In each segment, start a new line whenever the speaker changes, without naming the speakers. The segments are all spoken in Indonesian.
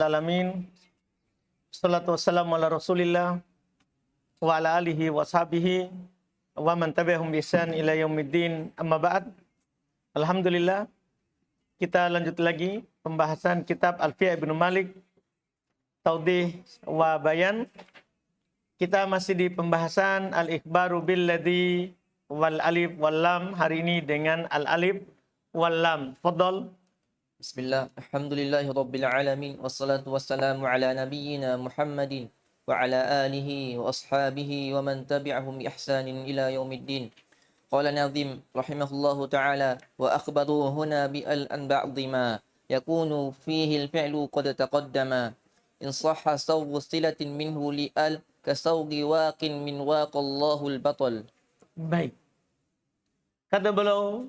Alamin. Salatu wassalamu ala Rasulillah wa ala alihi wa sahbihi wa man tabi'ahum bi ihsan ila yaumiddin. Amma ba'd. Alhamdulillah, kita lanjut lagi pembahasan kitab Alfiyah Ibnu Malik Taudih wa Bayan. Kita masih di pembahasan al-ikhbaru billadzi wal alif wal lam, hari ini dengan al alif wal lam. Fadhal.
Bismillah, alhamdulillahi rabbil alamin, wassalatu wassalamu ala nabiyyina Muhammadin wa ala alihi wa ashabihi wa man tabi'ahum bi ihsanin ila yaumiddin. Qala Nazim rahimahullahu ta'ala wa akhbaru huna bi al-an ba'dhi ma yakunu fihi al-fi'lu qad taqaddama in sahha sawgu silatin minhu li al kasawgi waqin min waqallahu al-batal.
Baik. Kata beliau,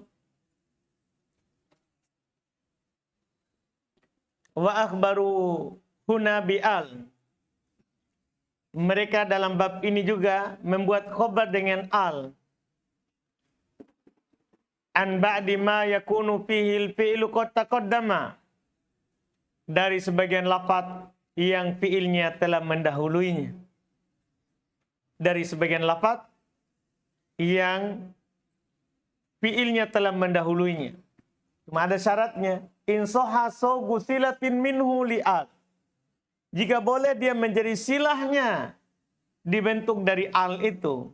wa akhbaru huna bi'al. Mereka dalam bab ini juga membuat khabar dengan al. An ba'di ma yakunu fihi al-fi'lu qad taqaddama. Dari sebagian lafaz yang fi'ilnya telah mendahuluinya. Dari sebagian lafaz yang fi'ilnya telah mendahuluinya. Cuma ada syaratnya. In soha sogu silatin minhu li'al. Jika boleh dia menjadi silahnya dibentuk dari al itu.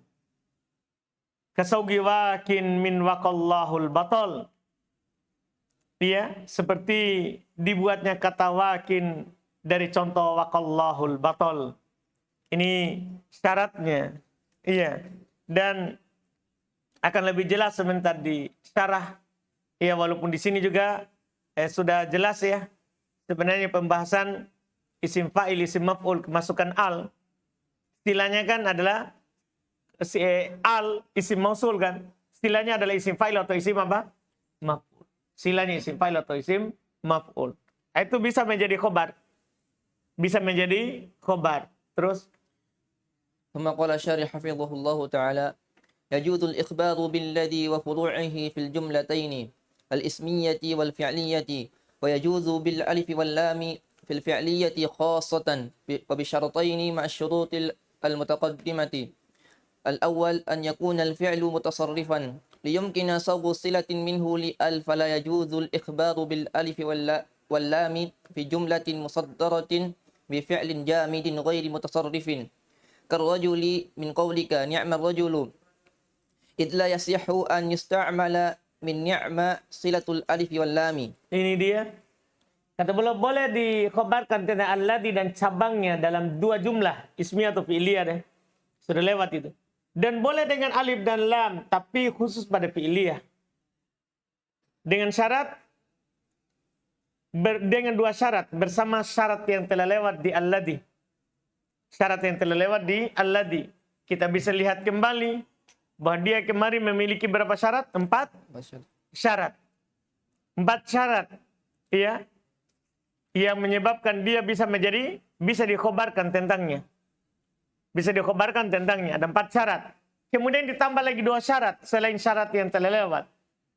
Kasaugi wakin min waqallahul batal. Ya, seperti dibuatnya kata wakin dari contoh waqallahul batal. Ini syaratnya. Iya. Dan akan lebih jelas sebentar di syarah. Ya, walaupun di sini juga sudah jelas ya, sebenarnya pembahasan isim fa'il, isim maf'ul, kemasukan al. Istilahnya kan adalah al, isim mausul kan. Istilahnya adalah isim fa'il atau isim apa? Maf'ul. Istilahnya isim fa'il atau isim maf'ul. Itu bisa menjadi khobar. Bisa menjadi khobar. Terus.
ثم قال الشارح حفظه الله تعالى يجوز الإخبار بالذي وفروعه في الجملتين الاسمية والفعلية ويجوز بالألف واللام في الفعلية خاصة وبشرطين مع الشروط المتقدمة. الأول أن يكون الفعل متصرفا ليمكن صوغ صلة منه لأل فلا يجوز الإخبار بالألف واللام في جملة مصدرة بفعل جامد غير متصرف كالرجل من قولك نعم الرجل إذ لا يصح أن يستعمل min ni'ma silatul alif wal lami.
Ini dia. Kata beliau boleh dikhabarkan tentang alladhi dan cabangnya dalam dua jumlah ismiyah atau fi'liyah deh. Sudah lewat itu. Dan boleh dengan alif dan lam, tapi khusus pada fi'liyah. Dengan syarat dengan dua syarat bersama syarat yang telah lewat di alladhi. Syarat yang telah lewat di alladhi. Kita bisa lihat kembali bahwa dia kemarin memiliki berapa syarat? 4 syarat. 4 syarat. Ya. Yang menyebabkan dia bisa dikhabarkan tentangnya. Bisa dikhabarkan tentangnya. Ada 4 syarat. Kemudian ditambah lagi 2 syarat selain syarat yang telah lewat.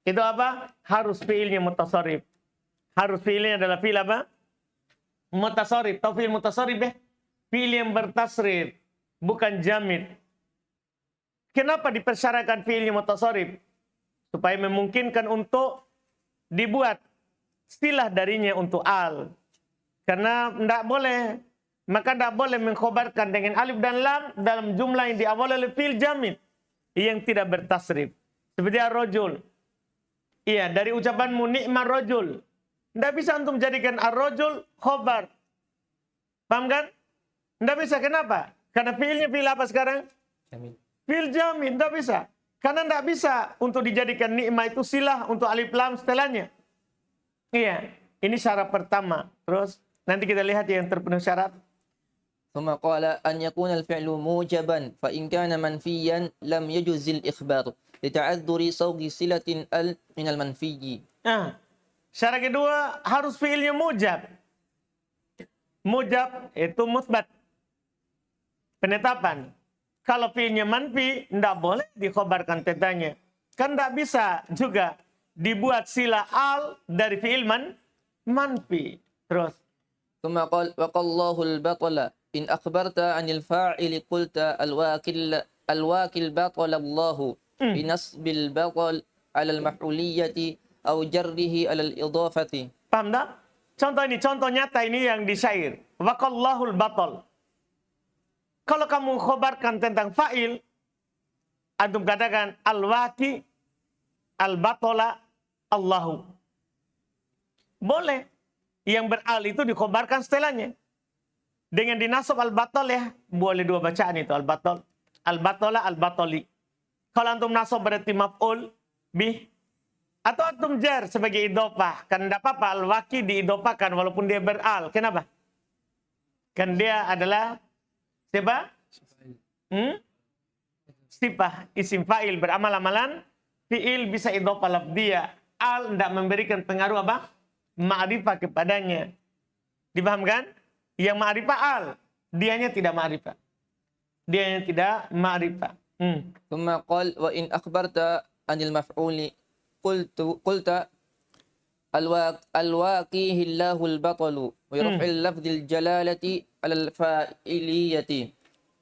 Itu apa? Harus fiilnya mutasarrif. Harus fiilnya adalah fiil apa? Mutasarrif. Tahu fiil mutasarrif ya? Fiil yang bertasrif, bukan jamid. Kenapa dipersyaratkan fiilnya mutasarrif? Supaya memungkinkan untuk dibuat istilah darinya untuk al. Karena maka tidak boleh mengkhabarkan dengan alif dan lam dalam jumlah yang diawali oleh fiil jamid yang tidak bertasrif. Seperti ar-rajul. Iya, dari ucapanmu ni'mar rajul. Tidak bisa untuk menjadikan ar-rajul khabar. Paham kan? Tidak bisa. Kenapa? Karena fiilnya fiil apa sekarang?
Jamid.
Fi'il jamid, tidak bisa. Karena tidak bisa untuk dijadikan ni'mah itu silah untuk alif lam setelahnya. Iya, ini syarat pertama. Terus nanti kita lihat yang terpenuhi syarat.
ثم قال أن يكون الفعل موجبا فإن كان منفيا لم يجوز الإخبار لتعذر صوغ صلة ال من المنفي.
Syarat kedua harus fi'ilnya mujab. Mujab itu musbat. Penetapan. Kalau fiilnya manfi, tidak boleh dikhabarkan tentangnya. Kan tidak bisa juga dibuat sila al dari fiil manfi. Terus
ثم قال وقالله البطل إن أخبرت عن الفاعل قلت الواكل بطل الله بنصب البطل على المفعولية أو جره على الإضافة.
Paham tak? Contoh ini, contoh nyata ini yang di syair. Waqallahul batal. Kalau kamu khobarkan tentang fa'il, antum katakan al-waqi, al-batala, Allahu. Boleh. Yang beral itu dikhobarkan setelahnya. Dengan dinasab al-batal ya, boleh dua bacaan itu, al-batal. Al-batala, al-batali. Kalau antum nasab berarti maf'ul bih. Atau antum jar sebagai idhofah. Kan tidak apa-apa, al-waqi diidhofakan walaupun dia beral. Kenapa? Kan dia adalah siapa? Sifah, isim fa'il, beramal-amalan. Fi'il bisa idhofah lafdiyah. Al tidak memberikan pengaruh apa? Ma'rifah kepadanya. Dipahamkan? Yang ma'rifah al. Dianya tidak ma'rifah. Dianya tidak ma'rifah.
ثم قال وإن أخبرت عن المفعول قلت الواقيه الله البطل ويرفع اللفظ الجلالة على الفاعلية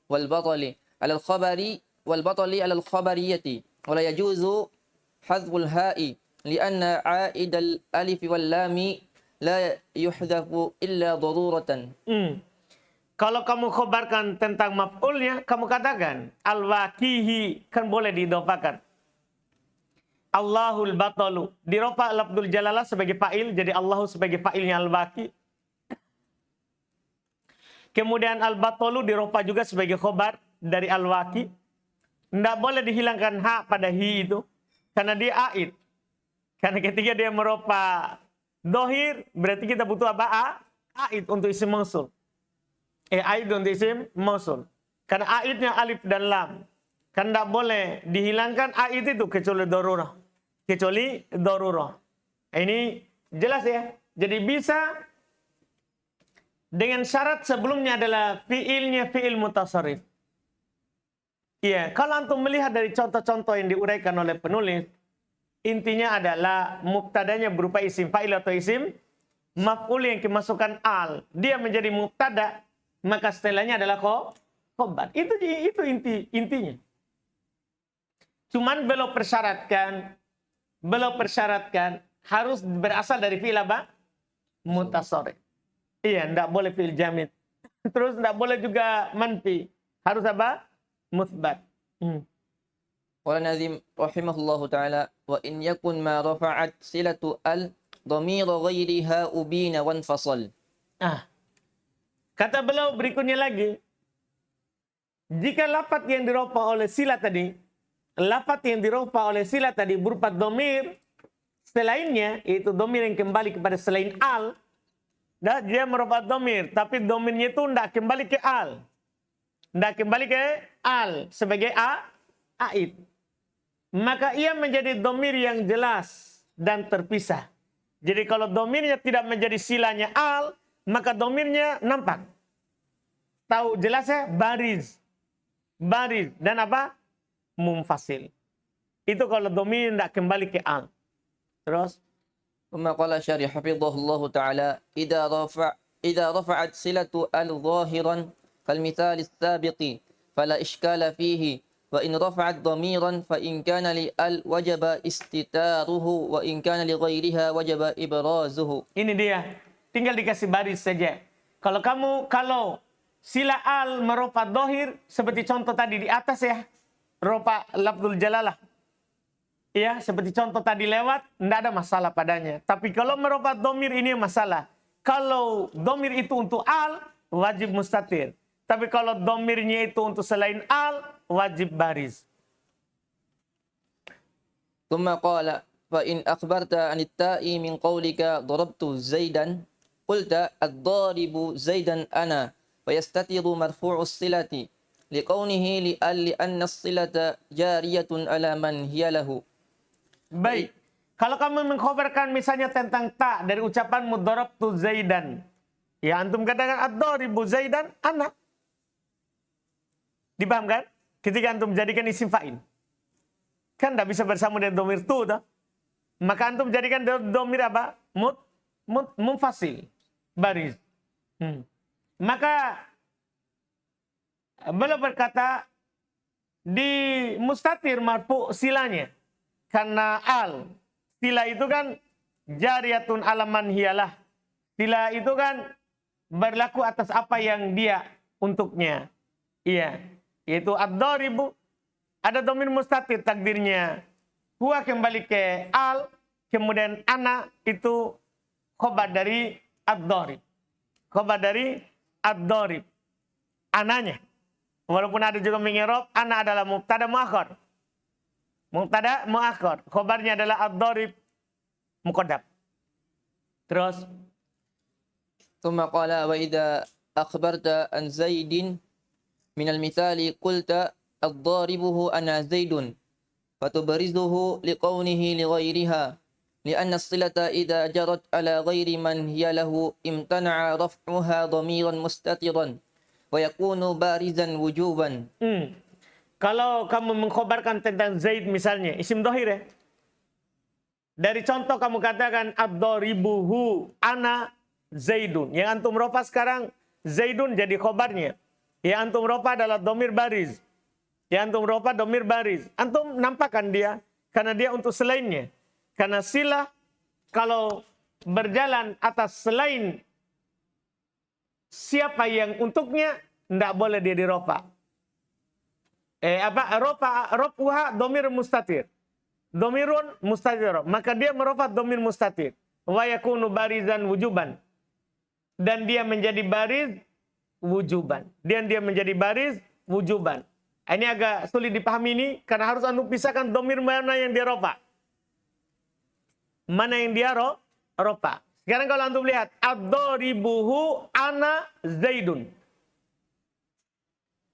والبطل على الخبر والبطل على الخبرية ولا يجوز حذف الهاء لأن عائد الألف واللام لا يحذف إلا ضرورة.
Kalau kamu khobarkan tentang maf'ulnya, kamu katakan al-waqihi, kan boleh diidhofakan. Allahul batalu, dirofa lafdzul jalalah sebagai fa'il, jadi Allahu sebagai fa'ilnya al-waqi. Kemudian al-batalu dirofa juga sebagai khobar dari al-waqi. Tidak boleh dihilangkan ha pada hi itu, karena dia aid. Karena ketika dia merofa dohir, berarti kita butuh apa? Aid untuk isim mausul. Aid untuk isim mausul. Karena aidnya alif dan lam. Kan tidak boleh dihilangkan aid itu kecuali darurah. Kecuali darurah. Ini jelas ya. Jadi bisa dengan syarat sebelumnya adalah fiilnya fiil mutasarrif. Iya, kalau antum melihat dari contoh-contoh yang diuraikan oleh penulis, intinya adalah mubtadanya berupa isim fa'il atau isim maf'ul yang kemasukan al. Dia menjadi mubtada, maka setelahnya adalah khobar. Itu intinya. Cuman belum persyaratkan harus berasal dari fi'il apa? Mutasarrif. Iya, tidak boleh fi'il jamid. Terus tidak boleh juga manfi. Harus apa? Mutsbat.
قال الناظم رحمه الله تعالى وإن يكن ما رفعت صلة ضمير غيرها أبين وانفصل.
Kata beliau berikutnya lagi, jika lafaz yang dirofa oleh sila tadi, berupa domir selainnya, yaitu domir yang kembali kepada selain al, dan dia merofa domir, tapi domirnya itu tidak kembali ke al, sebagai aid, maka ia menjadi domir yang jelas dan terpisah. Jadi kalau domirnya tidak menjadi silanya al, maka domirnya nampak. Tahu jelasnya bariz dan apa? Munfasil. Itu kalau domir tidak kembali ke al. Terus
ثم قال الشارح حفظه الله تعالى إذا رفعت صلة ظاهرا كالمثال السابق فلا إشكال فيه وإن رفعت ضميرا فإن كان لأل وجب استتاره وإن كان لغيرها وجب إبرازه. Ini dia. Tinggal dikasih baris saja. Kalau sila al merofa dohir seperti contoh tadi di atas ya, rofa lafdzul jalalah. Ya, seperti contoh tadi lewat, tidak ada masalah padanya. Tapi kalau merofa domir ini masalah. Kalau domir itu untuk al, wajib mustatir. Tapi kalau domirnya itu untuk selain al, wajib baris. ثم قال فإن أخبرت عن التاء من قولك ضربت زيدا قلت الضارب زيدا أنا ويستتر مرفوع الصلة لقوله لأن الصلة جارية على من هي له.
Baik. Kalau kamu mengkhabarkan misalnya tentang ta dari ucapan darabtu zaidan, ya antum katakan ad-daribu zaidan ana. Dipahamkan? Ketika antum jadikan isim fa'il. Kan tidak bisa bersama dengan domir tu, dah. Maka antum jadikan domir apa? Munfasil. Baris. Maka beliau berkata di mustatir marfu silanya. Karena sila itu kan jariyatun alaman hiyalah. Sila itu kan berlaku atas apa yang dia untuknya. Iya, yaitu ad-daribu. Ada domir mustatir takdirnya. Huwa kembali ke kemudian ana itu khobar dari ad-darib. Khobar dari ad-darib. Ananya. Walaupun ada juga mengirob, ana adalah mubtada muakhar. Mubtada muakhar. Khobarnya adalah ad-darib muqaddam. Terus.
ثم قال وإذا أخبرت عن زيد من المثال قلت الضاربه أنا زيد فتبرزه لقونه لغيرها لأن الصلة إذا جرت على غير من هي له امتنع رفعها ضميرا مستترا ويكون بارزا وجوبا.
Kalau kamu mengkhabarkan tentang Zaid misalnya, isim dohir ya. Dari contoh kamu katakan ad-daribuhu ana Zaidun. Yang antum rofa sekarang Zaidun jadi khobarnya. Yang antum rofa adalah domir bariz. Yang antum rofa domir bariz. Antum nampakkan dia karena dia untuk selainnya. Karena sila kalau berjalan atas selain siapa yang untuknya, tidak boleh dia dirofa. Rofuha domir mustatir. Domirun mustatir. Maka dia merofa domir mustatir. Wa yakunu barizan wujuban. Dan dia menjadi bariz wujuban. Dan dia menjadi bariz wujuban. Ini agak sulit dipahami ini karena harus anda pisahkan domir mana yang dia rofa. Mana yang dia rofa. Sekarang kalau antum lihat ad-daribuhu ana Zaidun.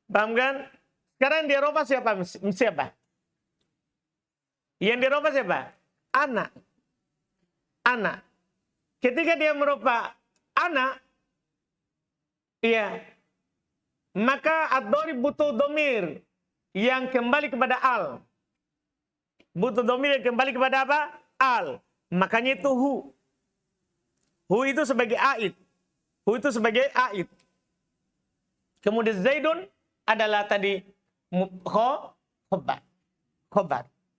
Paham kan? Sekarang dia rofa siapa? Yang dia rofa siapa? Ana. Ketika dia merofa ana, iya, maka ad-dharib butuh domir yang kembali kepada al. Butuh domir yang kembali kepada apa? Al. Makanya itu hu. Hu itu sebagai aid. Kemudian Zaidun adalah tadi khobar.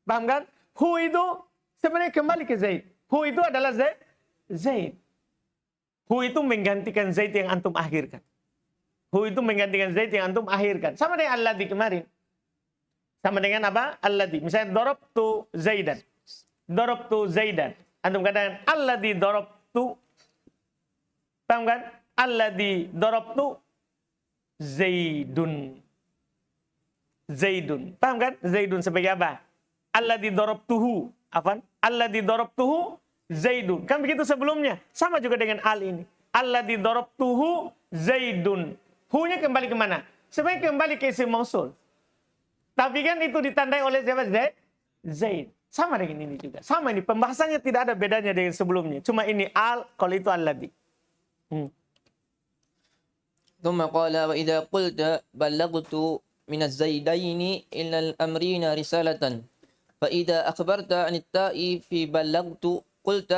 Paham kan? Hu itu sebenarnya kembali ke Zaid. Hu itu adalah Zaid. Hu itu menggantikan Zaid yang antum akhirkan. Sama dengan alladhi kemarin. Sama dengan apa? Alladhi. Misalnya darabtu Zaidan. Antum katakan alladhi darabtu. Paham kan? Alladhi darabtu Zaidun. Paham kan? Zaidun sebagai apa? Alladhi darabtuhu. Alladhi darabtuhu Zaidun. Kan begitu sebelumnya. Sama juga dengan al ini. Alladhi darabtuhu Zaidun. Hu-nya kembali ke mana? Sebenarnya kembali ke isim mausul. Tapi kan itu ditandai oleh siapa? Zaid. Sama dengan ini juga. Sama ini. Pembahasannya tidak ada bedanya dengan sebelumnya. Cuma ini al, kalau itu alladhi.
ثم قال وإذا قلت بلغت من الزيدين إلى الأمرين رسالة فإذا أخبرت عن التاء في بلغت قلت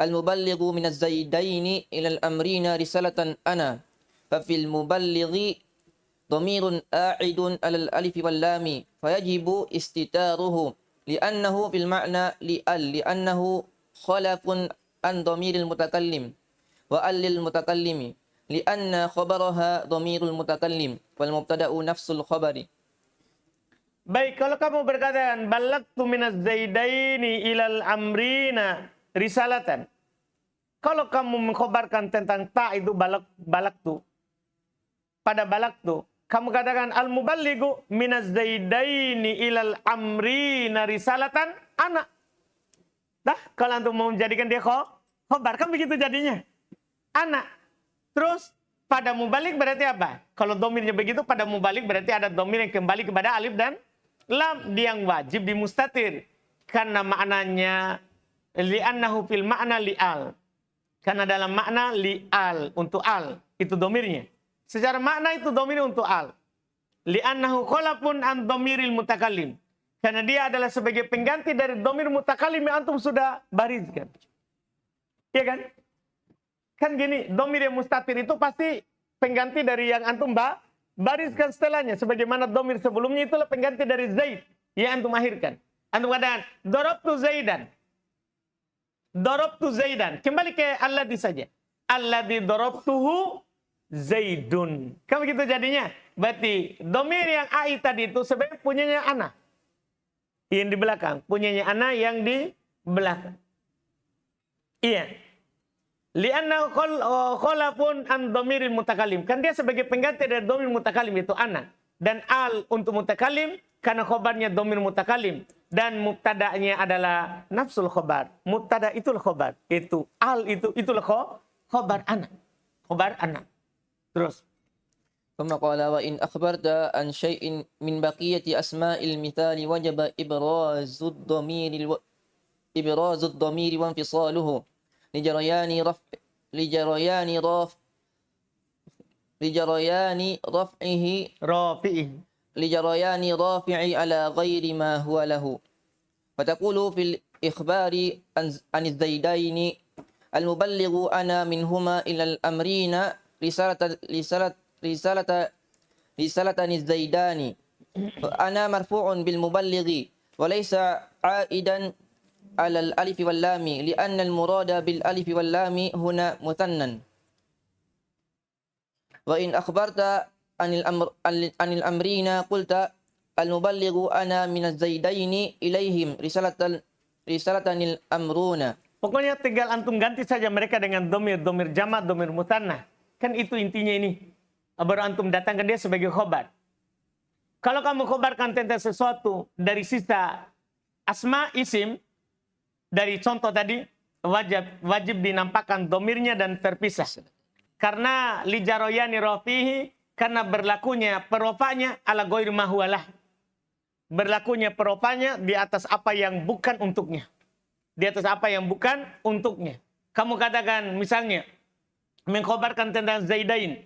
المبلغ من الزيدين إلى الأمرين رسالة أنا ففي المبلغ ضمير آعد على الألف واللام فيجب استتاره لأنه في المعنى لأنه خلف عن ضمير المتكلم وأل للمتكلم لأن خبرها ضمير المتكلم والمبتدأ نفس الخبر.
Baik, kalau kamu berkata balagtu minaz zaidaini ilal amrina risalatan. Kalau kamu mengkhabarkan tentang ta itu balagtu. Pada balagtu, kamu katakan al muballighu minaz zaidaini ilal amrina risalatan ana. Dah, kalau antum mau menjadikan dia khabar kan begitu jadinya. Ana. Terus pada mubalik berarti apa? Kalau domirnya begitu, pada mubalik berarti ada domir yang kembali kepada alif dan lam, yang wajib di mustatir. Karena maknanya li'annahu fil makna li'al. Karena dalam makna li'al, untuk al. Itu domirnya. Secara makna itu domirnya untuk al. Li'annahu khalafun an domiril mutakallim. Karena dia adalah sebagai pengganti dari domir mutakallim yang antum sudah barizkan. Iya kan? Kan gini, domir yang mustatir itu pasti pengganti dari yang antum bariskan setelahnya. Sebagaimana domir sebelumnya itulah pengganti dari Zaid yang antum akhirkan. Antum katakan, darabtu Zaidan. Darabtu Zaidan. Kembali ke alladhi saja. Alladhi darabtuhu Zaidun. Kan begitu jadinya. Berarti domir yang ai tadi itu sebenarnya punyanya ana. Yang di belakang. Punyanya ana yang di belakang. Iya. Lianna khalafun an dhamiril mutakalim. Kan dia sebagai pengganti dari dhamir mutakalim itu ana. Dan al untuk mutakalim karena khobarnya dhamir mutakalim. Dan mubtada'nya adalah nafsul khobar. Mubtada' itulah khobar. Itu al itulah khobar ana. Khobar ana. Terus.
ثم قال وإن أخبرت عن شيء من بقية أسماء المثال وجب إبراز الضمير وانفصاله لجريان رفعه
Rafi'ih.
لجريان رافع على غير ما هو له فتقول في الإخبار عن الزيدين المبلغ أنا منهما إلى الأمرين رسالة الزيدان أنا مرفوع بالمبلغ وليس عائدا على الألف واللام لأن المراد بالألف واللام هنا مثنى وإن أخبرت عن الأمرين قلت المبلغ أنا من الزيدين إليهم رسالة الأمرون.
Pokoknya tinggal antum ganti saja mereka dengan domir jama, domir mutanna. Kan itu intinya ini. Baru antum datangkan dia sebagai khobar. Kalau kamu khobarkan tentang sesuatu dari sisa asma isim, dari contoh tadi, wajib dinampakkan domirnya dan terpisah. Karena lijaroyani rofihi, karena berlakunya perofanya ala goir mahualah. Berlakunya perofanya di atas apa yang bukan untuknya. Di atas apa yang bukan untuknya. Kamu katakan misalnya, mengkhobarkan tentang Zaidain.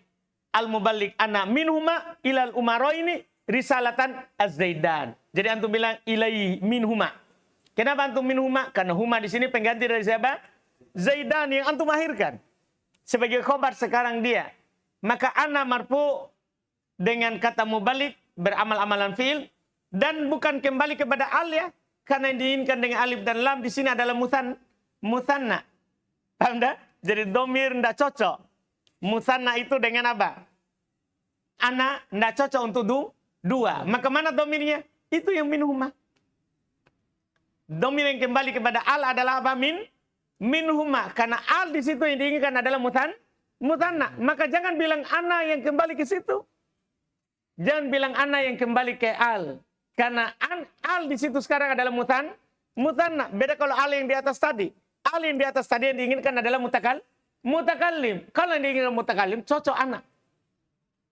Al-mubalik ana minhuma ilal umaroini risalatan az-Zaidan. Jadi antum bilang ilai minhuma. Kenapa antum minhuma? Karena huma di sini pengganti dari siapa? Zaidan yang antum akhirkan. Sebagai khobar sekarang dia. Maka ana marfu dengan kata mubalik beramal-amalan fi'il. Dan bukan kembali kepada al ya. Karena yang diinginkan dengan alif dan lam di sini adalah musanna. Paham dah? Jadi domir tidak cocok. Musanna itu dengan apa? Ana tidak cocok untuk dua. Maka mana domirnya? Itu yang minhuma. Domir yang kembali kepada al adalah apa? Minhuma. Karena al di situ yang diinginkan adalah musanna. Maka jangan bilang ana yang kembali ke situ. Jangan bilang ana yang kembali ke al. Karena al di situ sekarang adalah musanna. Beda kalau al yang di atas tadi. Al yang di atas tadi yang diinginkan adalah mutakallim. Kalau yang diinginkan mutakallim, cocok anak.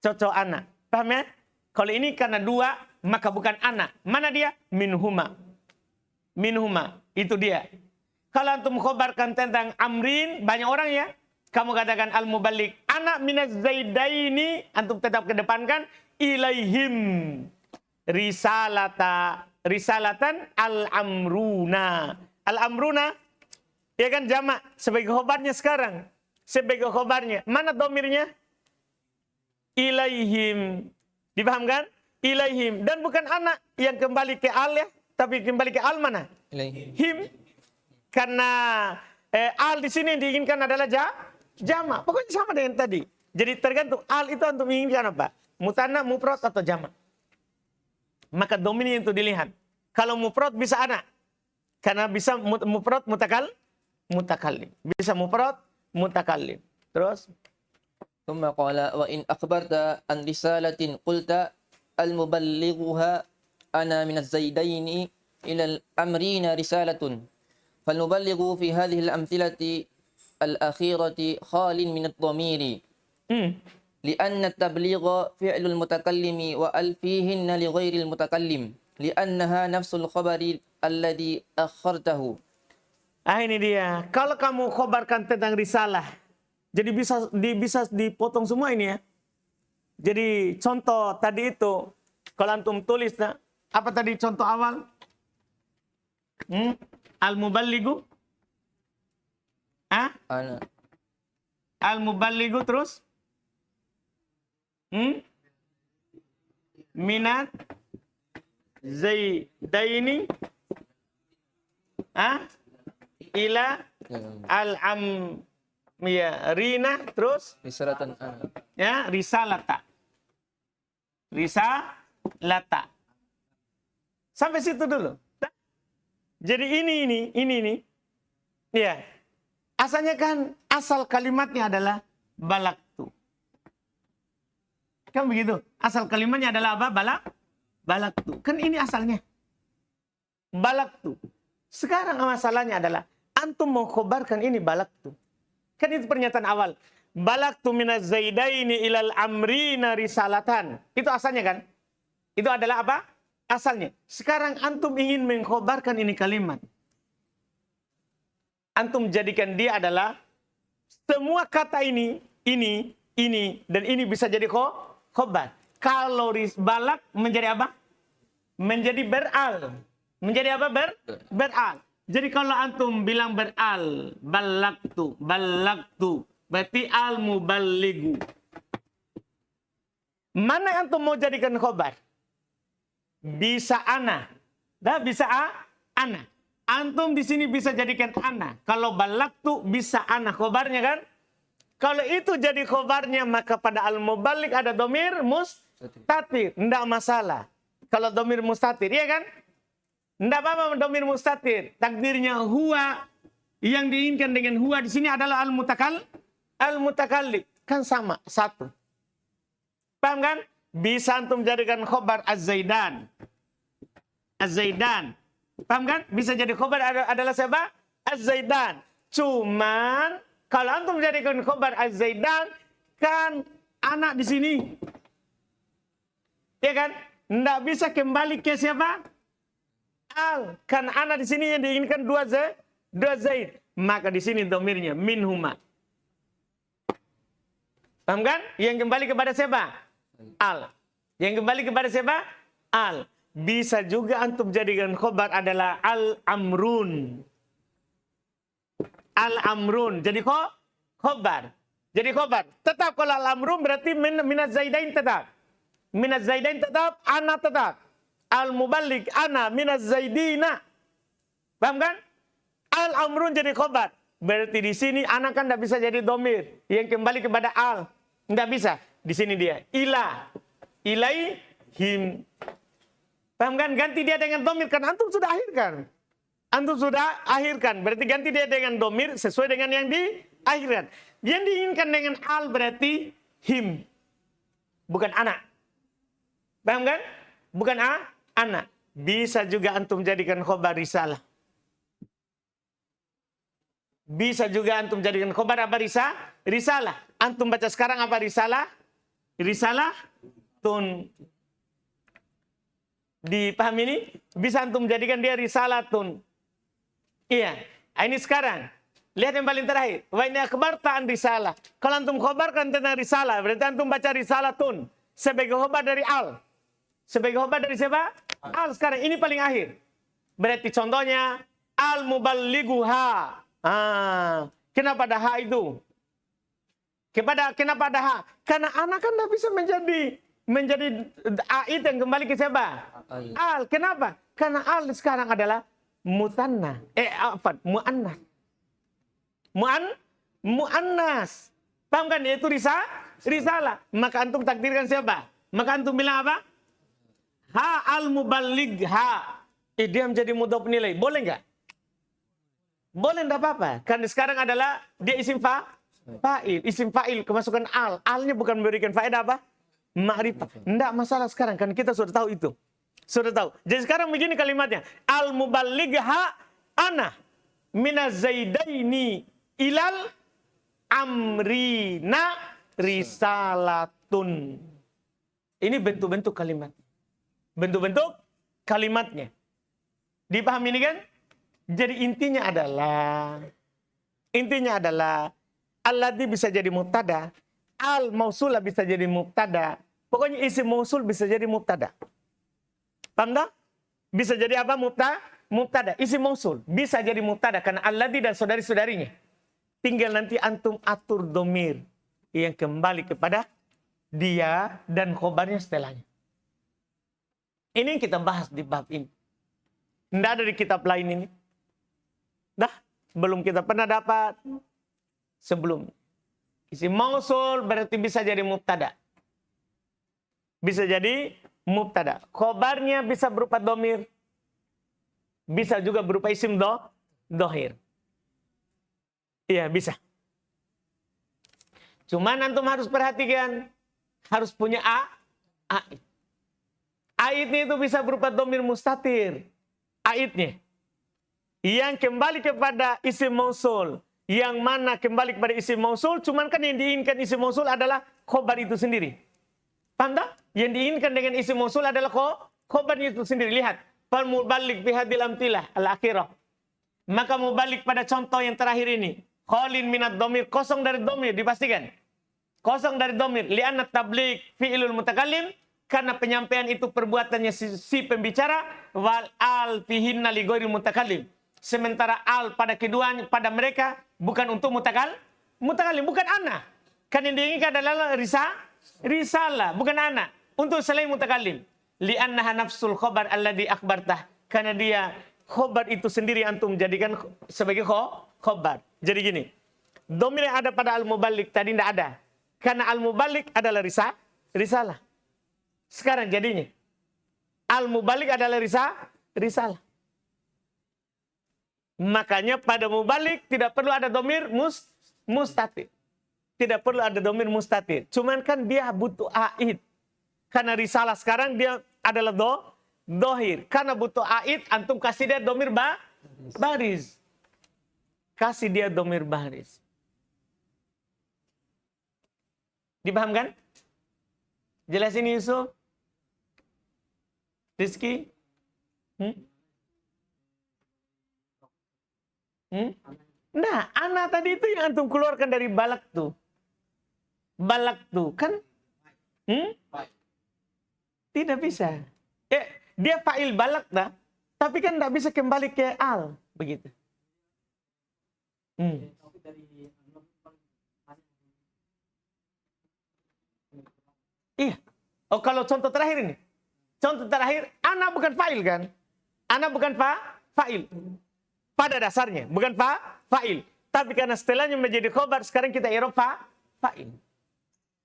Cocok anak. Paham ya? Kalau ini karena dua, maka bukan anak. Mana dia? Minhuma. Itu dia. Kalau antum khobarkan tentang amrin, banyak orang ya. Kamu katakan al-mubalik. Anak minaz zaidaini. Antum tetap kedepankan. Ilaihim. Risalatan al-amruna. Al-amruna. Ya kan jamak. Sebagai khobarnya sekarang. Sebagai khobarnya. Mana domirnya? Ilaihim. Dipahamkan? Ilaihim. Dan bukan anak yang kembali ke al ya. Tapi kembali ke al mana?
Ilaihim.
Him. Karena al di sini yang diinginkan adalah jamak. Pokoknya sama dengan tadi. Jadi tergantung al itu untuk menginginkan apa? Mutanna, mufrad atau jamak. Maka domirnya itu dilihat. Kalau mufrad bisa anak. Karena bisa mufrad mutakallim. Bisa mufrad mutakallim. Terus
ثم قال وإن أخبرت عن رسالة قلت المبلغها أنا من الزيدين إلى الأمرين رسالة فالمبلغ في هذه الأمثلة الأخيرة خال من الضمير لأن التبليغ فعل المتكلم وأل فيهن لغير المتكلم لأنها نفس الخبر الذي أخرته.
ini dia. Kalau kamu khobarkan tentang risalah, jadi bisa dipotong semua ini ya. Jadi contoh tadi itu, kalau antum tulis, apa tadi contoh awal? Al-muballighu?
Ana.
Al-muballighu terus? Minat Zaidaini ila al-amrina terus
Risalatan ana.
ya risalata. Sampai situ dulu. Jadi ini ya. Asalnya kan asal kalimatnya adalah balaktu. Kan begitu. Asal kalimatnya adalah apa? Balaktu. Kan ini asalnya. Balaktu. Sekarang masalahnya adalah antum mau khobarkan ini balaktu. Kan itu pernyataan awal. Balaktu minaz zaidaini ilal amrina risalatan. Itu asalnya kan? Itu adalah apa? Asalnya. Sekarang antum ingin mengkhobarkan ini kalimat. Antum jadikan dia adalah semua kata ini, dan ini bisa jadi khobar. Kalau balak menjadi apa? Menjadi beral. Menjadi apa? Beral. Jadi kalau antum bilang beral, balaktu, berarti al-muballighu. Mana antum mau jadikan khobar? Bisa ana. Bisa ana. Antum di sini bisa jadikan ana. Kalau balaktu bisa ana khobarnya kan? Kalau itu jadi khobarnya maka pada al-muballigh ada domir mustatir. Tidak masalah. Kalau domir mustatir, iya kan? Tidak apa-apa domir mustatir. Takdirnya huwa. Yang diinginkan dengan huwa di sini adalah al-mutakallib. Kan sama, satu. Paham kan? Bisa antum jadikan khobar az-zaidan. Az-zaidan. Paham kan? Bisa jadi khobar adalah siapa? Az-zaidan. Cuman kalau antum jadikan khobar az-zaidan kan anak di sini. Ya kan? Nggak bisa kembali ke siapa? Al. Kan anak di sini yang diinginkan dua zaid. Maka di sini domirnya minhuma. Paham kan? Yang kembali kepada siapa? Al. Yang kembali kepada siapa? Al. Bisa juga antum jadikan khobar adalah al-amrun. Al-amrun. Jadi khobar. Jadi khobar. Tetap kalau al-amrun berarti minaz zaidain tetap. Minaz zaidain tetap. Ana tetap. Al-muballigh ana minaz zaidina. Paham kan? Al-amrun jadi khobar. Berarti di sini ana kan tidak bisa jadi domir. Yang kembali kepada al. Tidak bisa. Di sini dia. Ilaihim. Paham kan? Ganti dia dengan domir. Kan antum sudah akhirkan. Antum sudah akhirkan. Berarti ganti dia dengan domir sesuai dengan yang diakhirkan. Yang diinginkan dengan al berarti him. Bukan anak. Paham kan? Bukan anak. Bisa juga antum jadikan khobar risalah. Bisa juga antum jadikan khobar apa risalah. Antum baca sekarang apa risalah? Risalah tun. Dipahami ini? Bisa antum jadikan dia risalatun. Iya. Ini sekarang. Lihat yang paling terakhir. Wa ini akhbartaan risalah. Kalau antum khobarkan tentang risalah, berarti antum baca risalatun. Sebagai khobar dari al. Sebagai khobar dari siapa? Al sekarang. Ini paling akhir. Berarti contohnya. Al-muballighu ha. Kenapa ada ha itu? Kenapa ada ha? Karena anak kan tidak bisa menjadi ait yang kembali ke siapa? Al. Kenapa? Karena al sekarang adalah mutanna. Muannas. Muannas. Paham kan? Yaitu risalah. Maka antum takdirkan siapa? Maka antum bilang apa? Ha al-muballigh ha. Dia menjadi mudhof nilai. Boleh nggak? Boleh, enggak apa-apa. Karena sekarang adalah dia isim fa'il. Isim fa'il kemasukan al. Alnya bukan memberikan faedah apa? Ma'rifah. Enggak masalah sekarang. Kan kita sudah tahu itu. Sudah tahu. Jadi sekarang begini kalimatnya. Al-muballigha ana minaz zaidaini ilal amrina risalatun. Ini bentuk-bentuk kalimat. Bentuk-bentuk kalimatnya. Dipahami ini kan? Jadi intinya adalah alladzi bisa jadi mubtada, al mausulah bisa jadi mubtada. Pokoknya isim mausul bisa jadi mubtada. Paham tak? Bisa jadi apa mubtada? Isim mausul bisa jadi mubtada karena alladzi dan saudari-saudarinya. Tinggal nanti antum atur domir yang kembali kepada dia dan khobarnya setelahnya. Ini yang kita bahas di bab ini. Tidak ada di kitab lain ini. Dah, belum kita pernah dapat sebelum. Isim mausul berarti bisa jadi mubtada. Bisa jadi mubtada. Khobarnya bisa berupa domir. Bisa juga berupa isim dohir. Iya, bisa. Cuman antum harus perhatikan. Harus punya a'id. A'idnya itu bisa berupa domir mustatir. A'idnya. Yang kembali kepada isim mausul. Yang mana kembali kepada isim mausul. Cuman kan yang diinginkan isim mausul adalah khobar itu sendiri. Paham tak? Yang diinginkan dengan isim mausul adalah khobarnya itu sendiri. Lihat. Fal mubalik bihadil amtilah al-akhirah. Maka mubalik pada contoh yang terakhir ini. Khalin minat domir. Kosong dari domir. Dipastikan. Kosong dari domir. Li'anna tablik fi'ilul mutakallim. Karena penyampaian itu perbuatannya si pembicara. Wal al fihinna li ghairil mutakallim. Sementara al pada keduanya, pada mereka. Bukan untuk mutakallim. Bukan ana. Kan yang diinginkan adalah risalah. Bukan ana. Untuk selain mutakallim. Li'annaha nafsul khobar alladhi akhbartah. Karena dia khobar itu sendiri antum jadikan sebagai khobar. Jadi gini. Domir yang ada pada al-mubalik tadi tidak ada. Karena al-mubalik adalah risalah. Sekarang jadinya. Al-mubalik adalah risalah. Makanya pada mubalik tidak perlu ada domir mustatir. Tidak perlu ada domir mustatir. Cuman kan dia butuh a'id. Karena risalah sekarang dia adalah dohir. Karena butuh a'id, antum kasih dia domir baris. Kasih dia domir baris. Dipahamkan? Jelas ini Yusuf? Rizky? Nah, anak tadi itu yang antum keluarkan dari balak tuh. Balak tuh, kan? Tidak bisa. Dia fa'il balak dah. Tapi kan tidak bisa kembali ke al. Begitu. Iya. Oh, kalau contoh terakhir ini. Contoh terakhir, ana bukan fa'il kan? Ana bukan fa'il. Pada dasarnya, bukan fa'il. Tapi karena setelahnya menjadi khobar, sekarang kita i'rab fa'il.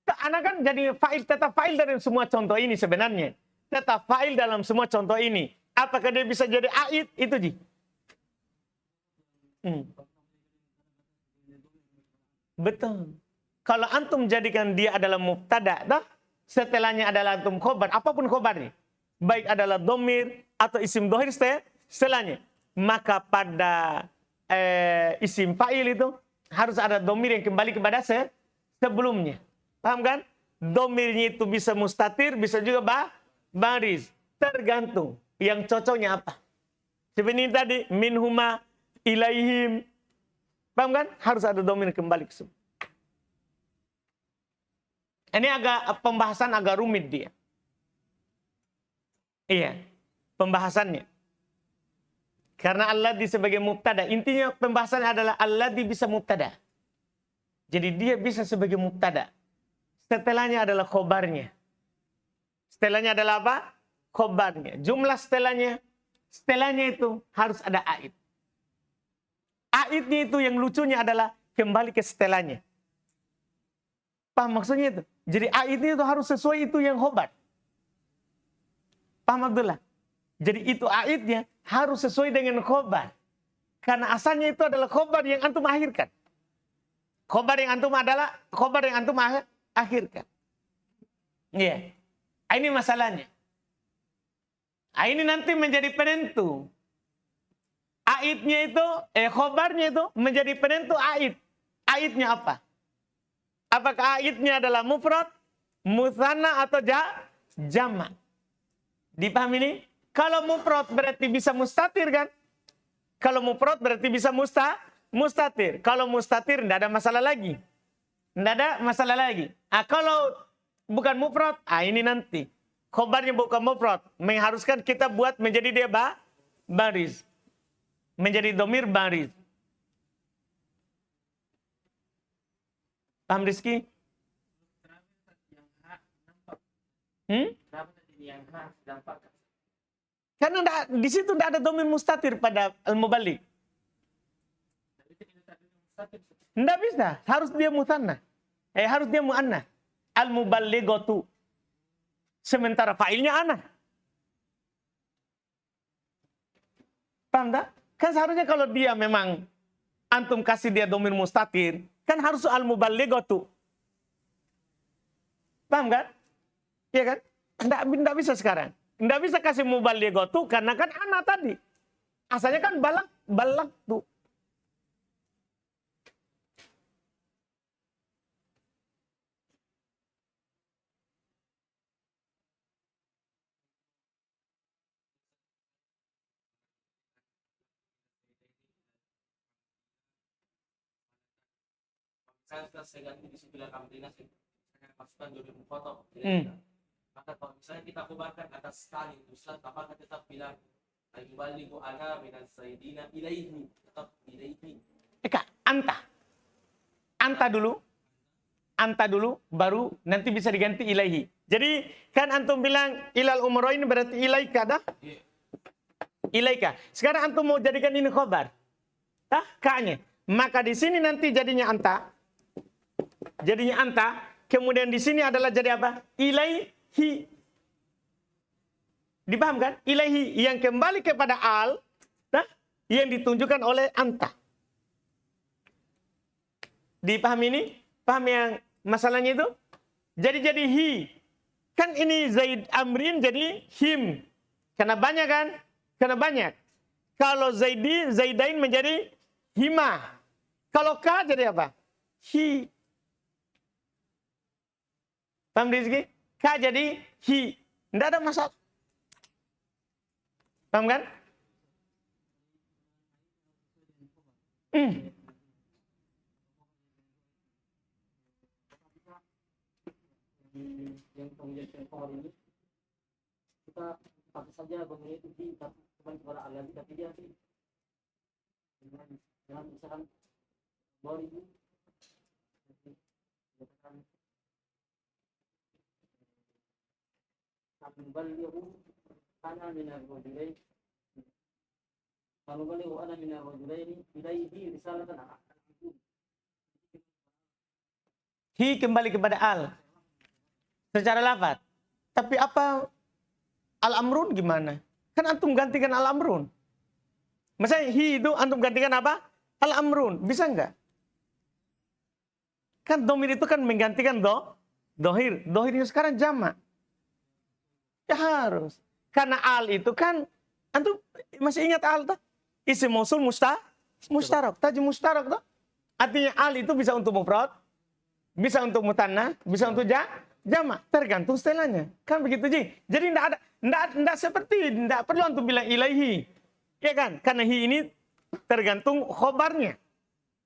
Ana kan jadi fa'il, tetap fa'il dalam semua contoh ini sebenarnya. Tetap fa'il dalam semua contoh ini. Apakah dia bisa jadi a'id? Itu ji. Betul. Kalau antum jadikan dia adalah mubtada, setelahnya adalah antum khobar, apapun khobarnya. Baik adalah domir atau isim dohir setelahnya. Maka pada isim fa'il itu harus ada domir yang kembali kepada sebelumnya. Paham kan? Domirnya itu bisa mustatir, bisa juga baris. Tergantung yang cocoknya apa. Seperti ini tadi, minhuma ilaihim. Paham kan? Harus ada domir kembali ke sebelum. Ini pembahasan agak rumit dia. Iya, pembahasannya. Karena alladhi sebagai mubtada. Intinya pembahasannya adalah alladhi bisa mubtada. Jadi dia bisa sebagai mubtada. Setelahnya adalah khobarnya. Setelahnya adalah apa? Khobarnya. Jumlah setelahnya itu harus ada a'id. A'idnya itu yang lucunya adalah kembali ke setelahnya. Paham maksudnya itu? Jadi a'idnya itu harus sesuai itu yang khobar. Paham Abdullah? Jadi itu a'idnya harus sesuai dengan khobar. Karena asalnya itu adalah khobar yang antum akhirkan. Khobar yang antum akhirkan. Iya. Ini masalahnya. Ini nanti menjadi penentu. Aidnya itu, khobarnya itu menjadi penentu aid. Aidnya apa? Apakah aidnya adalah mufrad, mutsanna atau jamak? Dipahami ini? Kalau mufrad berarti bisa mustatir kan? Kalau mufrad berarti bisa mustatir. Kalau mustatir tidak ada masalah lagi. Tidak ada masalah lagi. Kalau bukan mufrad, ini nanti. Khobarnya bukan mufrad. Mengharuskan kita buat menjadi dia baris. Menjadi domir baris. Paham Rizky? Karena di situ tidak ada domir mustatir pada al-mubalik. Tidak bisa, harus dia musanna. Harus dia muanna. Al-muballighatu. Sementara fa'ilnya ana. Paham tak? Kan seharusnya kalau dia memang antum kasih dia domir mustatir, kan harus al-muballighatu. Paham kan? Iya kan? Nggak bisa sekarang. Nggak bisa kasih muballighatu karena kan ana tadi. Asalnya kan balak tuh.
Saya ganti di sebelah kamera saya masukkan jodoh foto. Maka kalau misalnya kita kobarkan atas kali Ustaz, apakah tetap bilang al-muballighu ana minas sayyidina ilaihi, tetap ilaihi.
Anta dulu baru nanti bisa diganti ilaihi. Jadi kan antum bilang ilal umroin berarti ilaika dah. Ilaika. Sekarang antum mau jadikan ini khobar. Tah ka'nya. Maka di sini nanti jadinya anta. Jadinya anta, kemudian di sini adalah jadi apa? Ilaihi. Dipahamkan? Ilaihi yang kembali kepada al, nah, yang ditunjukkan oleh anta. Dipahami ini? Paham yang masalahnya itu? Jadi hi. Kan ini Zaid Amrin jadi him. Karena banyak kan? Karena banyak. Kalau Zaidain menjadi hima. Kalau ka jadi apa? Hi. Paham Rizky? Ka jadi hi. Tidak ada masalah. Paham kan?
Yang menjadi pohon ini kita pakai saja bangunnya itu di bukan suara Allah tapi dia sih dengan misalkan bor itu al-muballighu ana minar rajulain al-muballighu ana minar rajulain ilaihi risalatan.
Hi kembali kepada al. Secara lafaz. Tapi apa al-amrun gimana? Kan antum gantikan al-amrun. Misalnya hi itu antum gantikan apa? Al-amrun. Bisa enggak? Kan domir itu kan menggantikan dohir. Dohirnya sekarang jamak. Ya harus. Karena al itu kan, antum masih ingat al tak? Isim mausul mustarak. Taji mustarak tak? Artinya al itu bisa untuk mufrad, bisa untuk mutanna, bisa untuk jamak. Tergantung setelahnya. Kan begitu Ji. Jadi tidak perlu antum bilang ilaihi. Ya kan? Karena hi ini tergantung khobarnya.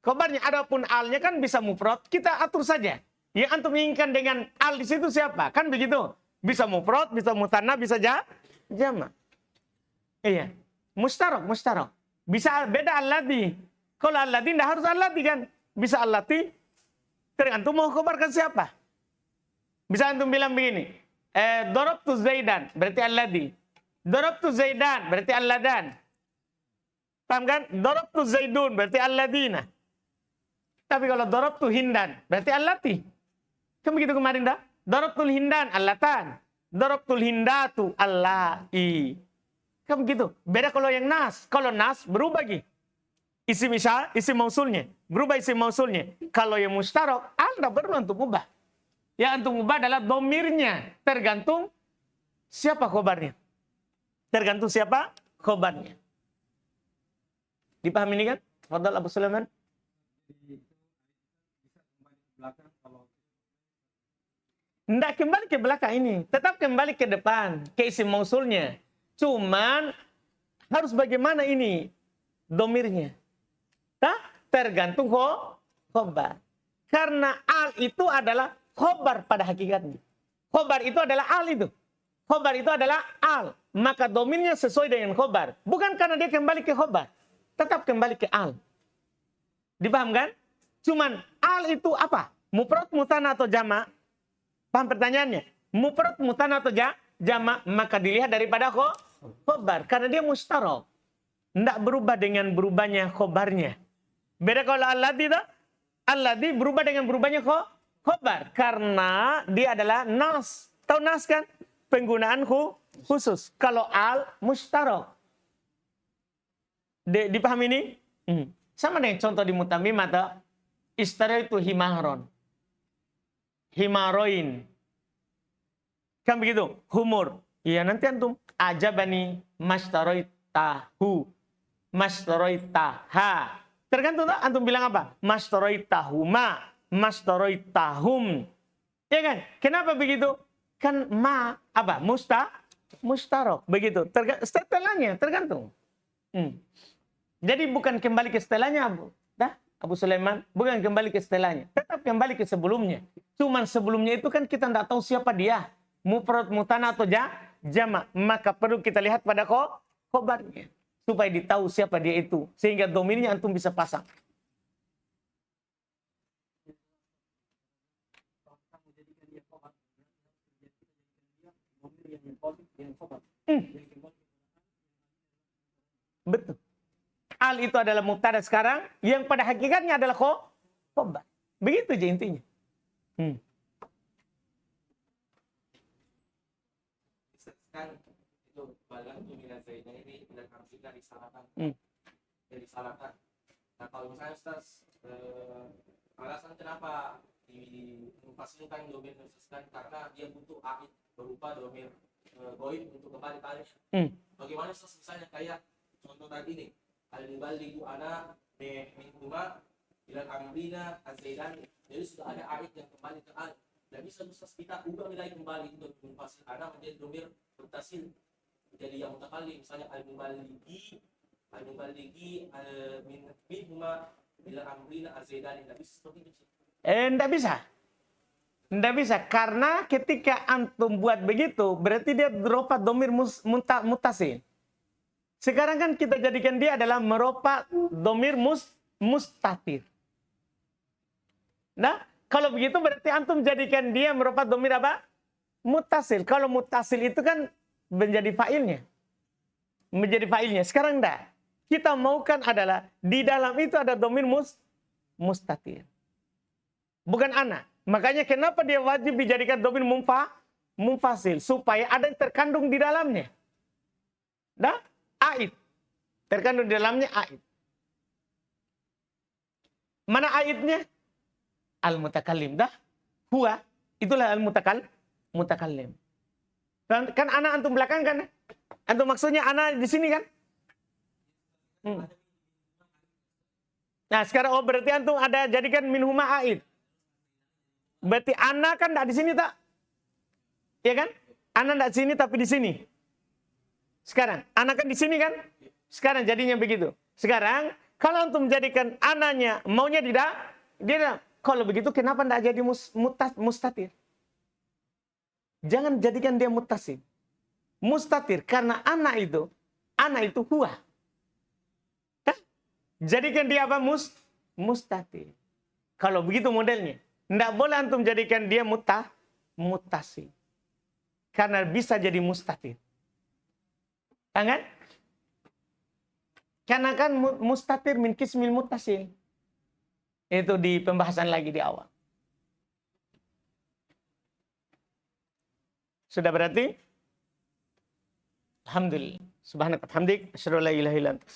Khobarnya adapun alnya kan bisa mufrad, kita atur saja. Yang antum inginkan dengan al di situ siapa? Kan begitu. Bisa mufrad, bisa mutanna, bisa jamak. Iya. Mustarak. Bisa beda alladhi. Kalau alladhi tidak harus alladhi kan. Bisa alladhi. Tergantung mau khobarkan siapa. Bisa antum bilang begini. Darabtu Zaidan berarti alladhi. Darabtu Zaidan berarti alladan. Paham kan? Darabtu Zaidun berarti alladina. Tapi kalau darabtu Hindan berarti allati. Kan begitu kemarin dah? Darabtul Hindan allatan. Darabtul Hindatu allai. Kan begitu. Beda kalau yang nas. Kalau nas berubah lagi. Isim mausulnya. Berubah isim mausulnya. Kalau yang mustarak, al tidak perlu untuk ubah. Yang untuk ubah adalah domirnya. Tergantung siapa khobarnya. Tergantung siapa khobarnya. Dipahami ini kan? Fadal Abu Sulaiman. Tidak kembali ke belakang ini. Tetap kembali ke depan. Ke isim mausulnya. Cuman harus bagaimana ini domirnya. Tergantung khobar. Karena al itu adalah khobar pada hakikatnya. Khobar itu adalah al itu. Khobar itu adalah al. Maka domirnya sesuai dengan khobar. Bukan karena dia kembali ke khobar. Tetap kembali ke al. Dipahamkan? Cuman al itu apa? Mufrad, mutanna atau jamak? Paham pertanyaannya? Mufrad, mutanna atau jamak? Maka dilihat daripada khobar. Karena dia mustarok. Tidak berubah dengan berubahnya khobarnya. Beda kalau alladhi itu. Alladhi berubah dengan berubahnya khobar. Karena dia adalah nas. Tahu nas kan? Penggunaan khusus. Kalau al, mustarok. Dipahami ini? Sama dengan contoh di mutamim atau istara itu himahron. Himaroin. Kan begitu? Humur. Iya nanti antum. Ajabani mashtaroitahu. Mashtaroitaha. Tergantung tak? Antum bilang apa? Mashtaroitahuma. Mashtaroitahum. Ya kan? Kenapa begitu? Kan ma apa? Mustarok. Begitu. Setelahnya tergantung. Jadi bukan kembali ke setelahnya Abu Sulaiman. Bukan kembali ke setelahnya. Tetap kembali ke sebelumnya. Cuman sebelumnya itu kan kita tidak tahu siapa dia. Mufrad, mutanna atau jamak. Maka perlu kita lihat pada khobarnya. Supaya ditahu siapa dia itu. Sehingga domirnya antum bisa pasang. Betul. Al itu adalah mubtada sekarang, yang pada hakikatnya adalah khobar. Begitu aja intinya.
Kan itu balang dominan zaidnya ini dan harusnya disalahkan. Disalahkan. Nah kalau misalnya Ustaz, alasan kenapa difasilkan domir khususkan karena dia butuh aid berupa domir goib untuk kembali tarik. Bagaimana Ustaz misalnya kayak contoh tadi nih, al-muballighu ana min huma ila amrina az-zaidani. Jadi sudah ada aid yang kembali ke al. Dan bisa Ustaz kita ubah nilai kembali untuk munfasil ana menjadi domir muttasil. Jadi yang mutakallim misalnya al-muballighi min huma ila amrina az-zaidani. Tidak bisa seperti itu.
Tidak bisa. Tidak bisa. Karena ketika antum buat begitu, berarti dia merupakan domir mutasil. Sekarang kan kita jadikan dia adalah merupakan domir mustatir. Nah, kalau begitu berarti antum jadikan dia merupakan domir apa? Mutasil. Kalau mutasil itu kan menjadi fa'ilnya. Menjadi fa'ilnya. Sekarang enggak. Kita maukan adalah di dalam itu ada domir mustatir. Bukan ana. Makanya kenapa dia wajib dijadikan domir munfasil. Supaya ada yang terkandung di dalamnya. Nah, aid. Terkandung di dalamnya aid. Mana aidnya? Al-mutakallim. Dah. Huwa. Itulah al-mutakallim. Kan ana antum belakang kan? Antum maksudnya ana di sini kan? Nah sekarang berarti antum ada jadikan minhuma aid. Berarti ana kan tidak di sini tak? Ya kan? Ana tidak di sini tapi di sini. Sekarang ana kan di sini kan? Sekarang jadinya begitu. Sekarang kalau antum jadikan ananya maunya dia kalau begitu kenapa tidak jadi mustatir? Jangan jadikan dia muttasil. Mustatir karena ana itu huwa. Jadikan dia apa? Mustatir. Kalau begitu modelnya. Tidak boleh antum jadikan dia muttasil. Karena bisa jadi mustatir. Kan? Karena kan mustatir min kismil muttasil. Itu di pembahasan lagi di awal. Sudah berarti? Alhamdulillah. Subhanaka hamdik. Asyhadu an la ilaha illa anta.